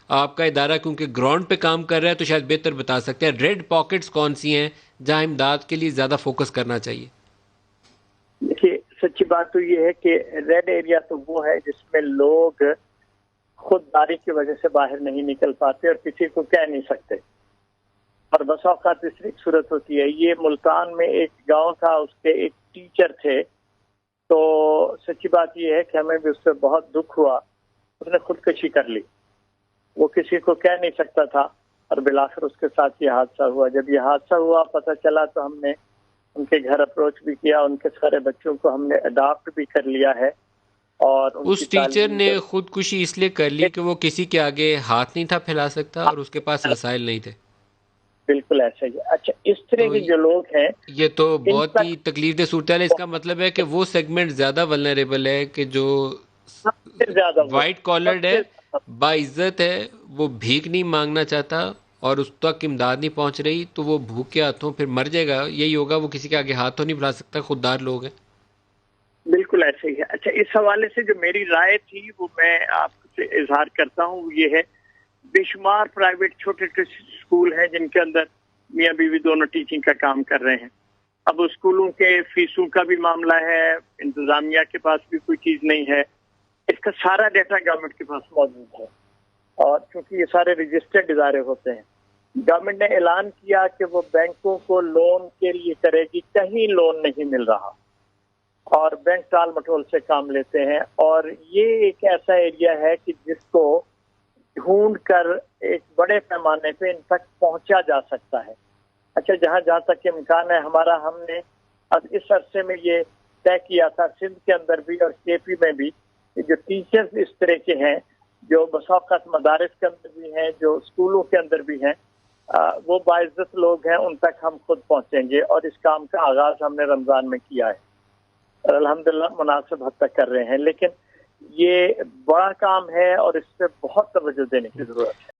आपका इदारा क्योंकि ग्राउंड पे काम कर रहा है तो शायद बेहतर बता सकते हैं, रेड पॉकेट्स कौन सी हैं जहां इमदाद के लिए ज़्यादा फोकस करना चाहिए? देखिए, सच्ची बात तो ये है कि रेड एरिया तो वो है जिसमें लोग खुददारी की वजह से बाहर नहीं निकल पाते और किसी को कह नहीं सकते, और बस औकात तीसरी सूरत होती है। ये मुल्तान में एक गांव था, उसके एक टीचर थे, तो सच्ची बात ये है कि हमें भी उससे बहुत दुख हुआ। उसने खुदकुशी कर ली, वो किसी को कह नहीं सकता था, और बिलाखिर उसके साथ ये हादसा हुआ। जब ये हादसा हुआ पता चला तो हमने उनके घर अप्रोच भी किया, उनके सारे बच्चों को हमने अडॉप्ट भी कर लिया है और उनकी उस टीचर तालीम ने के खुदकुशी इसलिए कर ली कि वो किसी के आगे हाथ नहीं था फैला सकता और उसके पास वसाइल नहीं थे। बिल्कुल ऐसा ही है। अच्छा, इस तरह तो के जो लोग हैं ये तो इन बहुत तक ही तकलीफदेह सूरत है। इसका मतलब है कि वो सेगमेंट ज़्यादा वल्नरेबल है कि जो सबसे ज्यादा वो वाइट कॉलर्ड है, सबसे ज्यादा बाइज्जत है, वो भीख नहीं मांगना चाहता और उस तक इमदाद नहीं पहुंच रही तो वो भूख के हाथों फिर मर जाएगा। यही होगा, वो किसी के आगे हाथ तो नहीं फैला सकता, खुददार लोग हैं। बिल्कुल ऐसे ही है। अच्छा, इस हवाले से जो मेरी राय थी वो मैं आपसे इजहार करता हूँ, ये है बेशुमार प्राइवेट छोटे छोटे स्कूल हैं जिनके अंदर मियाँ बीवी दोनों टीचिंग का काम कर रहे हैं। अब उस स्कूलों के फीसों का भी मामला है, इंतजामिया के पास भी कोई चीज नहीं है। इसका सारा डेटा गवर्नमेंट के पास मौजूद है, और क्योंकि ये सारे रजिस्टर्ड इदारे होते हैं, गवर्नमेंट ने ऐलान किया कि वो बैंकों को लोन के लिए करेगी, कहीं लोन नहीं मिल रहा और बैंक टाल मटोल से काम लेते हैं। और ये एक ऐसा एरिया है कि जिसको ढूंढ कर एक बड़े पैमाने पे इन तक पहुंचा जा सकता है। अच्छा, जहां जहां तक इम्कान है हमारा, हमने अब इस अरसे में ये तय किया था सिंध के अंदर भी और केपी में भी, कि जो टीचर्स इस तरह के हैं, जो बसौकत मदारिस के अंदर भी हैं, जो स्कूलों के अंदर भी हैं, वो बाइज्जत लोग हैं, उन तक हम खुद पहुंचेंगे। और इस काम का आगाज हमने रमजान में किया है और अल्हम्दुलिल्लाह मुनासिब हद तक कर रहे हैं। लेकिन ये बड़ा काम है और इस पे बहुत तवज्जो देने की जरूरत है।